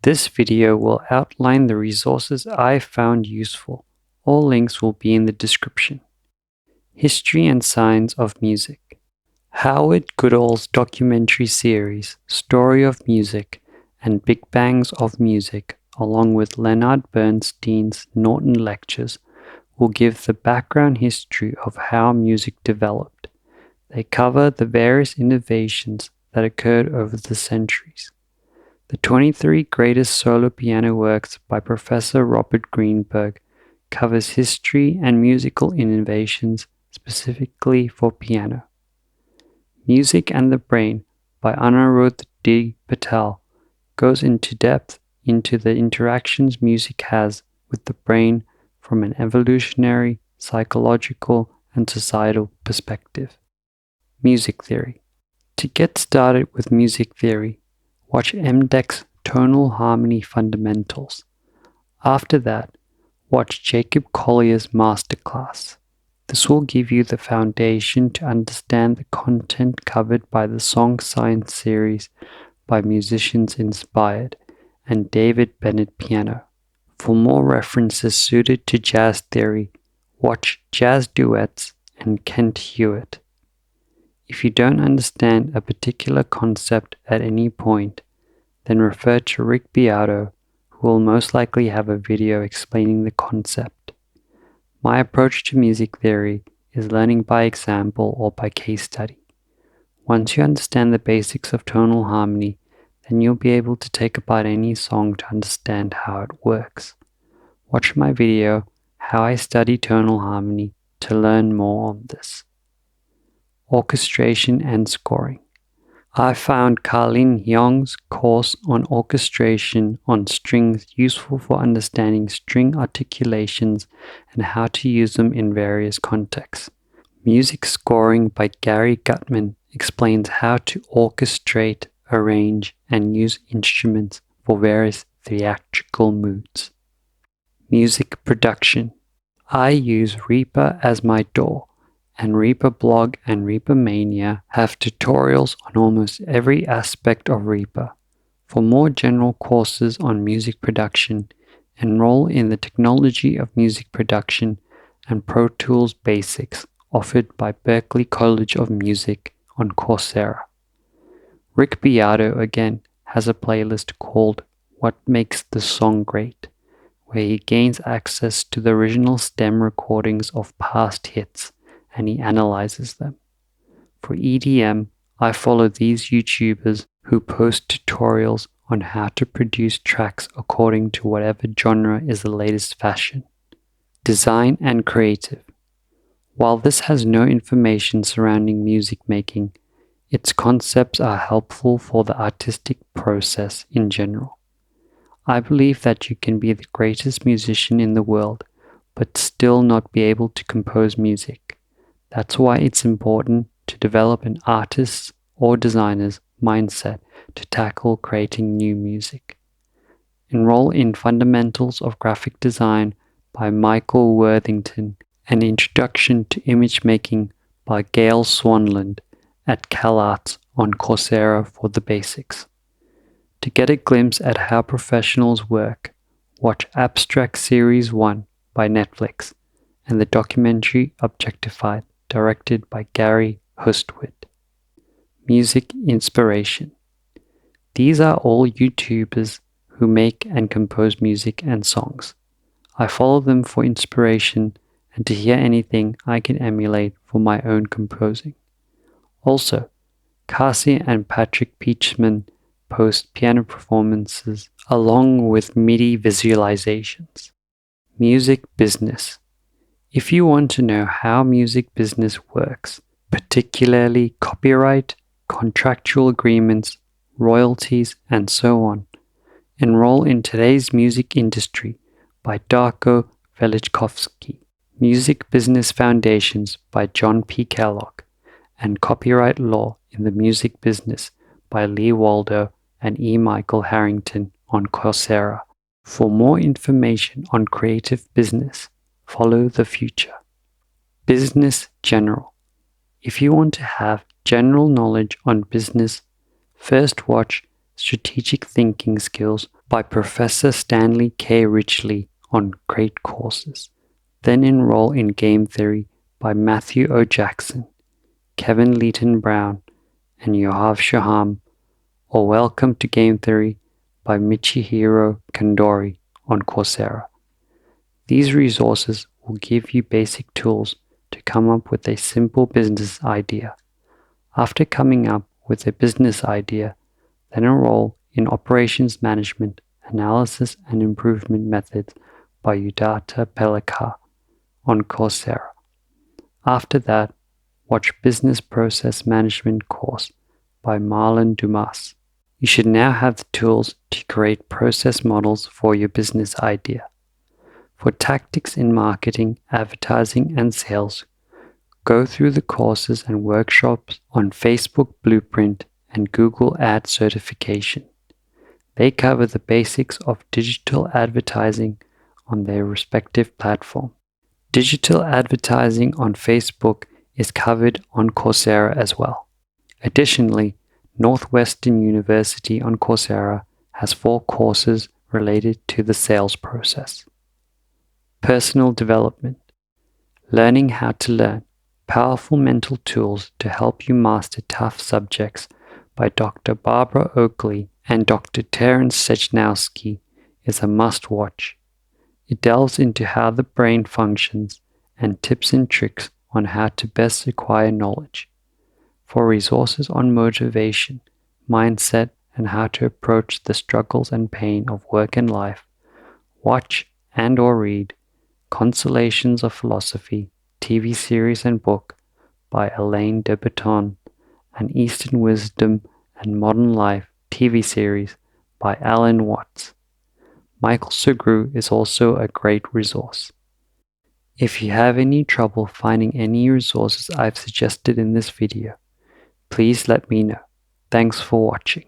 This video will outline the resources I found useful. All links will be in the description. History and Science of Music. Howard Goodall's documentary series, Story of Music and Big Bangs of Music, along with Leonard Bernstein's Norton lectures, will give the background history of how music developed. They cover the various innovations that occurred over the centuries. The 23 greatest solo piano works by Professor Robert Greenberg covers history and musical innovations specifically for piano. Music and the Brain by Anirudh D. Patel goes into depth into the interactions music has with the brain from an evolutionary, psychological, and societal perspective. Music theory. To get started with music theory, watch mDecks Tonal Harmony Fundamentals. After that, watch Jacob Collier's masterclass. This will give you the foundation to understand the content covered by the Song Science series by Musicians Inspired and David Bennett Piano. For more references suited to jazz theory, watch Jazz Duets and Kent Hewitt. If you don't understand a particular concept at any point, then refer to Rick Beato, who will most likely have a video explaining the concept. My approach to music theory is learning by example or by case study. Once you understand the basics of tonal harmony, then you'll be able to take apart any song to understand how it works. Watch my video, How I Study Tonal Harmony, to learn more on this. Orchestration and Scoring. I found Karleen Heong's course on orchestration on strings useful for understanding string articulations and how to use them in various contexts. Music Scoring by Gary Guttman explains how to orchestrate, arrange, and use instruments for various theatrical moods. Music Production. I use Reaper as my DAW, and Reaper Blog and Reaper Mania have tutorials on almost every aspect of Reaper. For more general courses on music production, enroll in the Technology of Music Production and Pro Tools Basics offered by Berklee College of Music on Coursera. Rick Beato again has a playlist called What Makes the Song Great, where he gains access to the original stem recordings of past hits and he analyzes them. For EDM, I follow these YouTubers who post tutorials on how to produce tracks according to whatever genre is the latest fashion. Design and Creative. While this has no information surrounding music making, its concepts are helpful for the artistic process in general. I believe that you can be the greatest musician in the world, but still not be able to compose music. That's why it's important to develop an artist's or designer's mindset to tackle creating new music. Enroll in Fundamentals of Graphic Design by Michael Worthington and Introduction to Image Making by Gail Swanland at CalArts on Coursera for the basics. To get a glimpse at how professionals work, watch Abstract Series 1 by Netflix and the documentary Objectified, directed by Gary Hustwit. Music Inspiration. These are all YouTubers who make and compose music and songs. I follow them for inspiration and to hear anything I can emulate for my own composing. Also, Cassie and Patrick Peachman post piano performances along with MIDI visualizations. Music Business. If you want to know how music business works, particularly copyright, contractual agreements, royalties, and so on, enroll in Today's Music Industry by Darko Velichkovsky, Music Business Foundations by John P. Kellogg, and Copyright Law in the Music Business by Lee Waldo and E. Michael Harrington on Coursera. For more information on creative business, follow the future. Business General. If you want to have general knowledge on business, first watch Strategic Thinking Skills by Professor Stanley K. Richley on Great Courses. Then enroll in Game Theory by Matthew O. Jackson, Kevin Leeton Brown, and Yoav Shaham, or Welcome to Game Theory by Michihiro Kandori on Coursera. These resources will give you basic tools to come up with a simple business idea. After coming up with a business idea, then enroll in Operations Management, Analysis and Improvement Methods by Udata Pelika on Coursera. After that, watch Business Process Management course by Marlon Dumas. You should now have the tools to create process models for your business idea. For tactics in marketing, advertising, and sales, go through the courses and workshops on Facebook Blueprint and Google Ad Certification. They cover the basics of digital advertising on their respective platform. Digital advertising on Facebook is covered on Coursera as well. Additionally, Northwestern University on Coursera has 4 courses related to the sales process. Personal Development. Learning how to learn. Powerful mental tools to help you master tough subjects by Dr. Barbara Oakley and Dr. Terence Sechnowski is a must-watch. It delves into how the brain functions and tips and tricks on how to best acquire knowledge. For resources on motivation, mindset, and how to approach the struggles and pain of work and life, watch and/or read Consolations of Philosophy, TV series and book by Elaine de Botton, and Eastern Wisdom and Modern Life TV series by Alan Watts. Michael Sugrue is also a great resource. If you have any trouble finding any resources I've suggested in this video, please let me know. Thanks for watching.